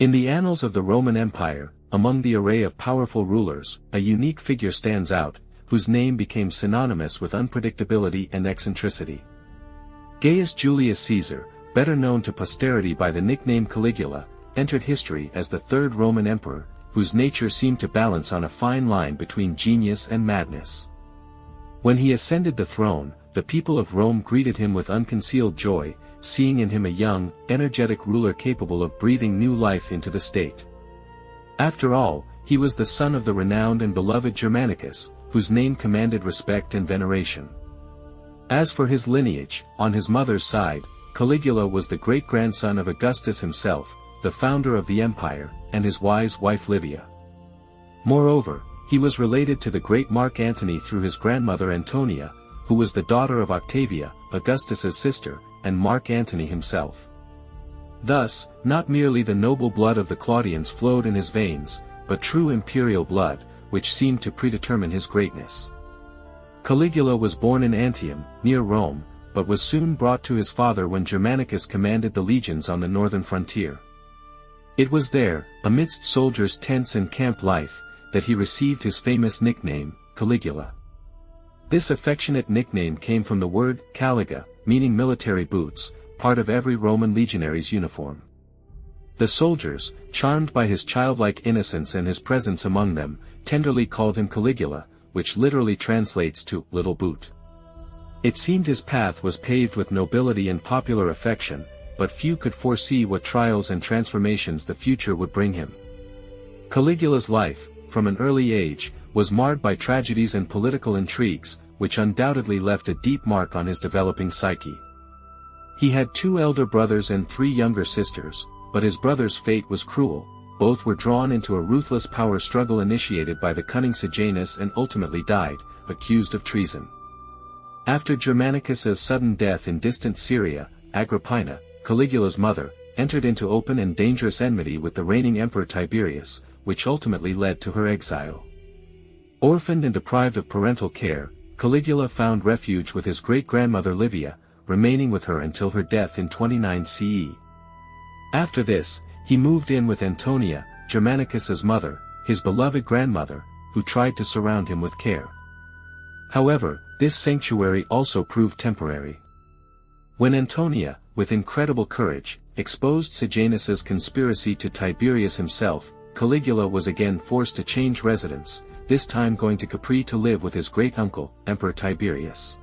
In the annals of the Roman Empire, among the array of powerful rulers, a unique figure stands out, whose name became synonymous with unpredictability and eccentricity. Gaius Julius Caesar, better known to posterity by the nickname Caligula, entered history as the third Roman emperor, whose nature seemed to balance on a fine line between genius and madness. When he ascended the throne, the people of Rome greeted him with unconcealed joy, seeing in him a young, energetic ruler capable of breathing new life into the state. After all, he was the son of the renowned and beloved Germanicus, whose name commanded respect and veneration. As for his lineage, on his mother's side, Caligula was the great-grandson of Augustus himself, the founder of the empire, and his wise wife Livia. Moreover, he was related to the great Mark Antony through his grandmother Antonia, who was the daughter of Octavia, Augustus's sister, and Mark Antony himself. Thus, not merely the noble blood of the Claudians flowed in his veins, but true imperial blood, which seemed to predetermine his greatness. Caligula was born in Antium, near Rome, but was soon brought to his father when Germanicus commanded the legions on the northern frontier. It was there, amidst soldiers' tents and camp life, that he received his famous nickname, Caligula. This affectionate nickname came from the word caliga, meaning military boots, part of every Roman legionary's uniform. The soldiers, charmed by his childlike innocence and his presence among them, tenderly called him Caligula, which literally translates to little boot. It seemed his path was paved with nobility and popular affection, but few could foresee what trials and transformations the future would bring him. Caligula's life, from an early age, was marred by tragedies and political intrigues, which undoubtedly left a deep mark on his developing psyche. He had 2 elder brothers and 3 younger sisters, but his brother's fate was cruel. Both were drawn into a ruthless power struggle initiated by the cunning Sejanus and ultimately died, accused of treason. After Germanicus's sudden death in distant Syria, Agrippina, Caligula's mother, entered into open and dangerous enmity with the reigning emperor Tiberius, which ultimately led to her exile. Orphaned and deprived of parental care, Caligula found refuge with his great-grandmother Livia, remaining with her until her death in 29 CE. After this, he moved in with Antonia, Germanicus's mother, his beloved grandmother, who tried to surround him with care. However, this sanctuary also proved temporary. When Antonia, with incredible courage, exposed Sejanus's conspiracy to Tiberius himself, Caligula was again forced to change residence, this time going to Capri to live with his great-uncle, Emperor Tiberius.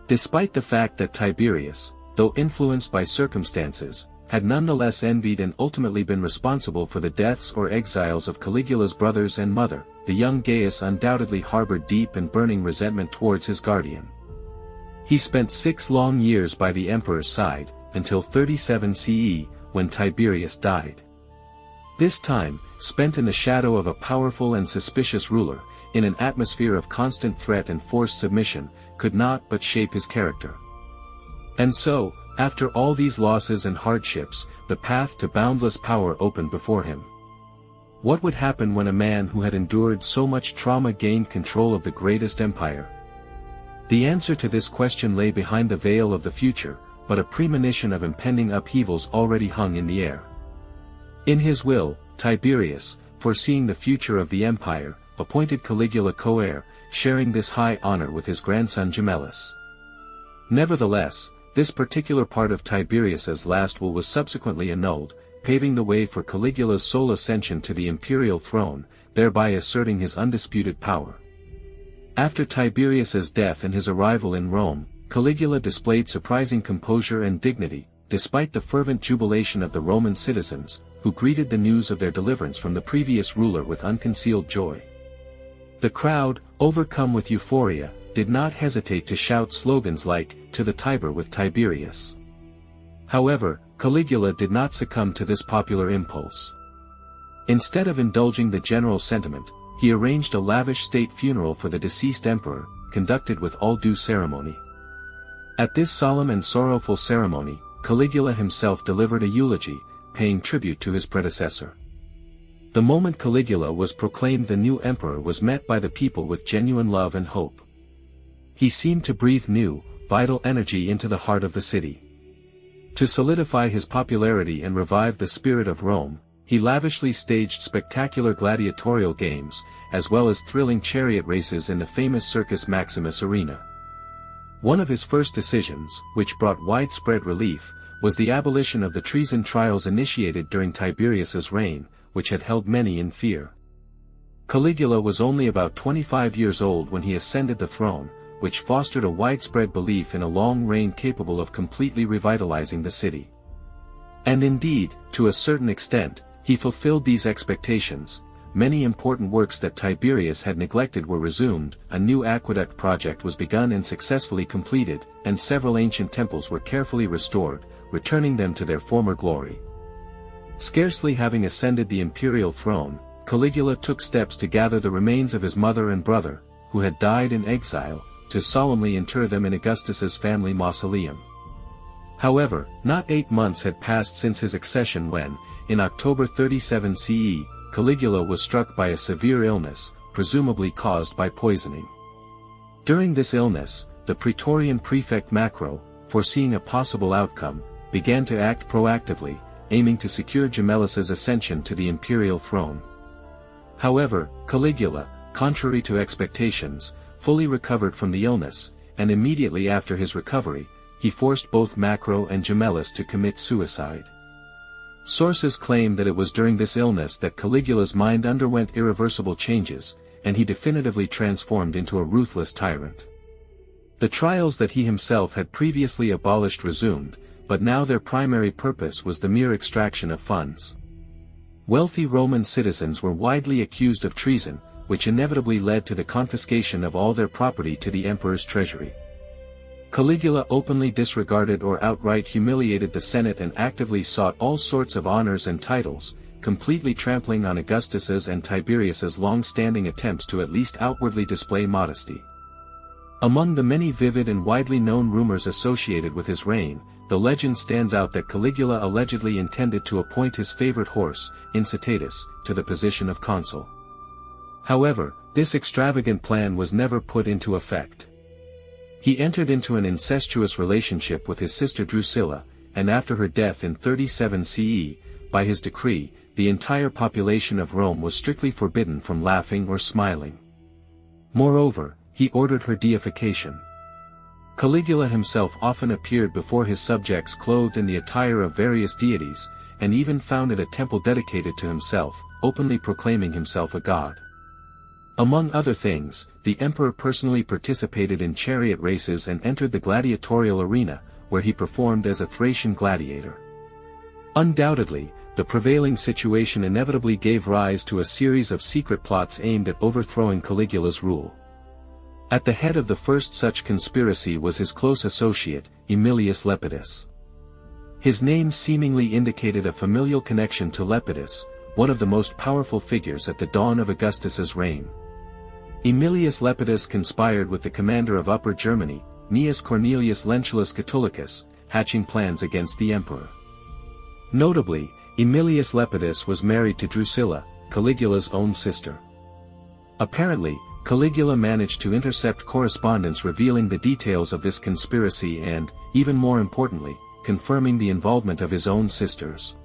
Despite the fact that Tiberius, though influenced by circumstances, had nonetheless envied and ultimately been responsible for the deaths or exiles of Caligula's brothers and mother, the young Gaius undoubtedly harbored deep and burning resentment towards his guardian. He spent 6 long years by the emperor's side, until 37 CE, when Tiberius died. This time, spent in the shadow of a powerful and suspicious ruler, in an atmosphere of constant threat and forced submission, could not but shape his character. And so, after all these losses and hardships, the path to boundless power opened before him. What would happen when a man who had endured so much trauma gained control of the greatest empire? The answer to this question lay behind the veil of the future, but a premonition of impending upheavals already hung in the air. In his will, Tiberius, foreseeing the future of the empire, appointed Caligula co-heir, sharing this high honor with his grandson Gemellus. Nevertheless, this particular part of Tiberius's last will was subsequently annulled, paving the way for Caligula's sole ascension to the imperial throne, thereby asserting his undisputed power. After Tiberius's death and his arrival in Rome, Caligula displayed surprising composure and dignity, despite the fervent jubilation of the Roman citizens, who greeted the news of their deliverance from the previous ruler with unconcealed joy. The crowd, overcome with euphoria, did not hesitate to shout slogans like, "To the Tiber with Tiberius." However, Caligula did not succumb to this popular impulse. Instead of indulging the general sentiment, he arranged a lavish state funeral for the deceased emperor, conducted with all due ceremony. At this solemn and sorrowful ceremony, Caligula himself delivered a eulogy, paying tribute to his predecessor. The moment Caligula was proclaimed the new emperor was met by the people with genuine love and hope. He seemed to breathe new, vital energy into the heart of the city. To solidify his popularity and revive the spirit of Rome, he lavishly staged spectacular gladiatorial games, as well as thrilling chariot races in the famous Circus Maximus arena. One of his first decisions, which brought widespread relief, was the abolition of the treason trials initiated during Tiberius's reign, which had held many in fear. Caligula was only about 25 years old when he ascended the throne, which fostered a widespread belief in a long reign capable of completely revitalizing the city. And indeed, to a certain extent, he fulfilled these expectations. Many important works that Tiberius had neglected were resumed, a new aqueduct project was begun and successfully completed, and several ancient temples were carefully restored, returning them to their former glory. Scarcely having ascended the imperial throne, Caligula took steps to gather the remains of his mother and brother, who had died in exile, to solemnly inter them in Augustus's family mausoleum. However, not 8 months had passed since his accession when, in October 37 CE, Caligula was struck by a severe illness, presumably caused by poisoning. During this illness, the Praetorian prefect Macro, foreseeing a possible outcome, began to act proactively, aiming to secure Gemellus's ascension to the imperial throne. However, Caligula, contrary to expectations, fully recovered from the illness, and immediately after his recovery, he forced both Macro and Gemellus to commit suicide. Sources claim that it was during this illness that Caligula's mind underwent irreversible changes, and he definitively transformed into a ruthless tyrant. The trials that he himself had previously abolished resumed, but now their primary purpose was the mere extraction of funds. Wealthy Roman citizens were widely accused of treason, which inevitably led to the confiscation of all their property to the emperor's treasury. Caligula openly disregarded or outright humiliated the Senate and actively sought all sorts of honors and titles, completely trampling on Augustus's and Tiberius's long-standing attempts to at least outwardly display modesty. Among the many vivid and widely known rumors associated with his reign, the legend stands out that Caligula allegedly intended to appoint his favorite horse, Incitatus, to the position of consul. However, this extravagant plan was never put into effect. He entered into an incestuous relationship with his sister Drusilla, and after her death in 37 CE, by his decree, the entire population of Rome was strictly forbidden from laughing or smiling. Moreover, he ordered her deification. Caligula himself often appeared before his subjects clothed in the attire of various deities, and even founded a temple dedicated to himself, openly proclaiming himself a god. Among other things, the emperor personally participated in chariot races and entered the gladiatorial arena, where he performed as a Thracian gladiator. Undoubtedly, the prevailing situation inevitably gave rise to a series of secret plots aimed at overthrowing Caligula's rule. At the head of the first such conspiracy was his close associate, Aemilius Lepidus. His name seemingly indicated a familial connection to Lepidus, one of the most powerful figures at the dawn of Augustus's reign. Aemilius Lepidus conspired with the commander of Upper Germany, Gnaeus Cornelius Lentulus Catulicus, hatching plans against the emperor. Notably, Aemilius Lepidus was married to Drusilla, Caligula's own sister. Apparently, Caligula managed to intercept correspondence revealing the details of this conspiracy and, even more importantly, confirming the involvement of his own sisters.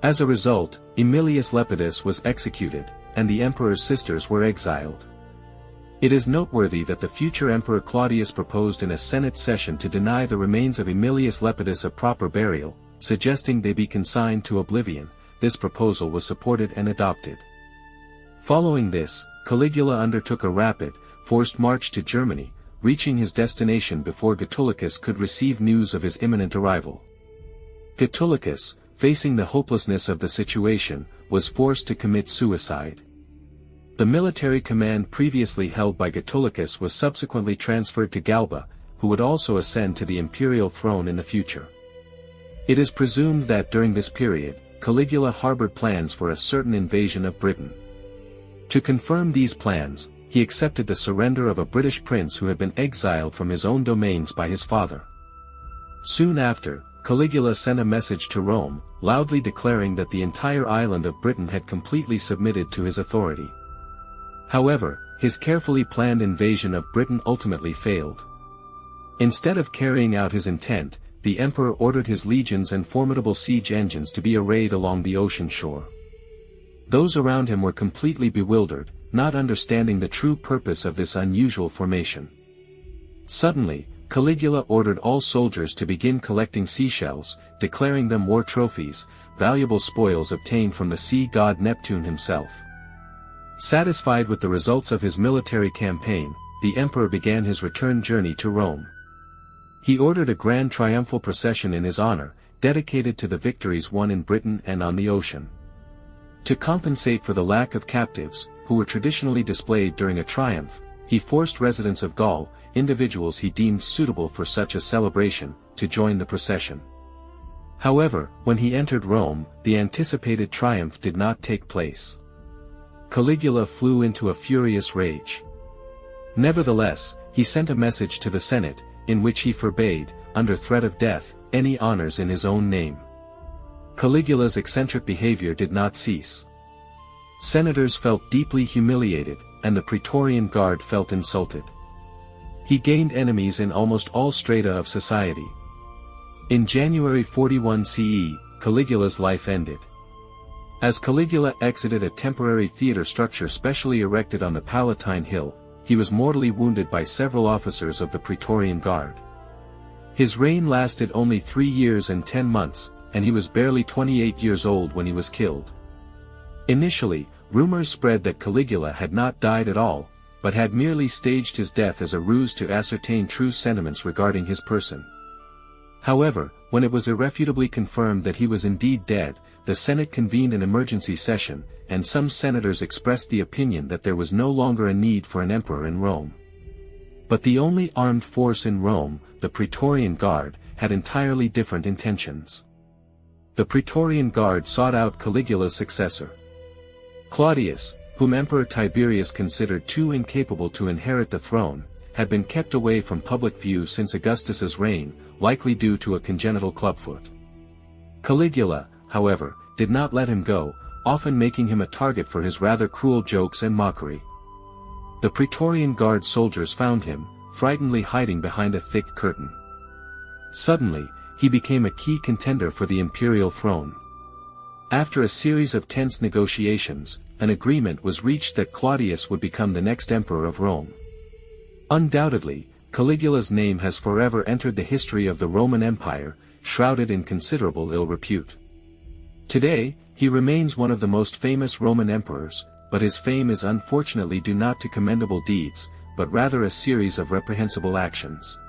As a result, Aemilius Lepidus was executed, and the emperor's sisters were exiled. It is noteworthy that the future emperor Claudius proposed in a Senate session to deny the remains of Aemilius Lepidus a proper burial, suggesting they be consigned to oblivion. This proposal was supported and adopted. Following this, Caligula undertook a rapid, forced march to Germany, reaching his destination before Catulicus could receive news of his imminent arrival. Catulicus, facing the hopelessness of the situation, was forced to commit suicide. The military command previously held by Catulicus was subsequently transferred to Galba, who would also ascend to the imperial throne in the future. It is presumed that during this period, Caligula harbored plans for a certain invasion of Britain. To confirm these plans, he accepted the surrender of a British prince who had been exiled from his own domains by his father. Soon after, Caligula sent a message to Rome, loudly declaring that the entire island of Britain had completely submitted to his authority. However, his carefully planned invasion of Britain ultimately failed. Instead of carrying out his intent, the emperor ordered his legions and formidable siege engines to be arrayed along the ocean shore. Those around him were completely bewildered, not understanding the true purpose of this unusual formation. Suddenly, Caligula ordered all soldiers to begin collecting seashells, declaring them war trophies, valuable spoils obtained from the sea god Neptune himself. Satisfied with the results of his military campaign, the emperor began his return journey to Rome. He ordered a grand triumphal procession in his honor, dedicated to the victories won in Britain and on the ocean. To compensate for the lack of captives, who were traditionally displayed during a triumph, he forced residents of Gaul, individuals he deemed suitable for such a celebration, to join the procession. However, when he entered Rome, the anticipated triumph did not take place. Caligula flew into a furious rage. Nevertheless, he sent a message to the Senate, in which he forbade, under threat of death, any honors in his own name. Caligula's eccentric behavior did not cease. Senators felt deeply humiliated, and the Praetorian Guard felt insulted. He gained enemies in almost all strata of society. In January 41 CE, Caligula's life ended. As Caligula exited a temporary theater structure specially erected on the Palatine Hill, he was mortally wounded by several officers of the Praetorian Guard. His reign lasted only 3 years and 10 months, and he was barely 28 years old when he was killed. Initially, rumors spread that Caligula had not died at all, but had merely staged his death as a ruse to ascertain true sentiments regarding his person. However, when it was irrefutably confirmed that he was indeed dead, the Senate convened an emergency session, and some senators expressed the opinion that there was no longer a need for an emperor in Rome. But the only armed force in Rome, the Praetorian Guard, had entirely different intentions. The Praetorian Guard sought out Caligula's successor. Claudius, whom Emperor Tiberius considered too incapable to inherit the throne, had been kept away from public view since Augustus's reign, likely due to a congenital clubfoot. Caligula, however, did not let him go, often making him a target for his rather cruel jokes and mockery. The Praetorian Guard soldiers found him, frightenedly hiding behind a thick curtain. Suddenly, he became a key contender for the imperial throne. After a series of tense negotiations, an agreement was reached that Claudius would become the next emperor of Rome. Undoubtedly, Caligula's name has forever entered the history of the Roman Empire, shrouded in considerable ill repute. Today, he remains one of the most famous Roman emperors, but his fame is unfortunately due not to commendable deeds, but rather a series of reprehensible actions.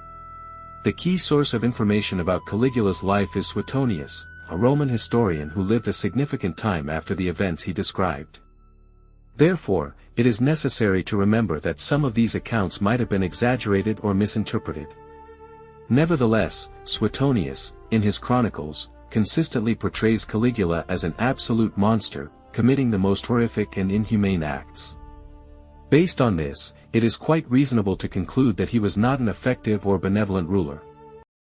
The key source of information about Caligula's life is Suetonius, a Roman historian who lived a significant time after the events he described. Therefore, it is necessary to remember that some of these accounts might have been exaggerated or misinterpreted. Nevertheless, Suetonius, in his chronicles, consistently portrays Caligula as an absolute monster, committing the most horrific and inhumane acts. Based on this, it is quite reasonable to conclude that he was not an effective or benevolent ruler.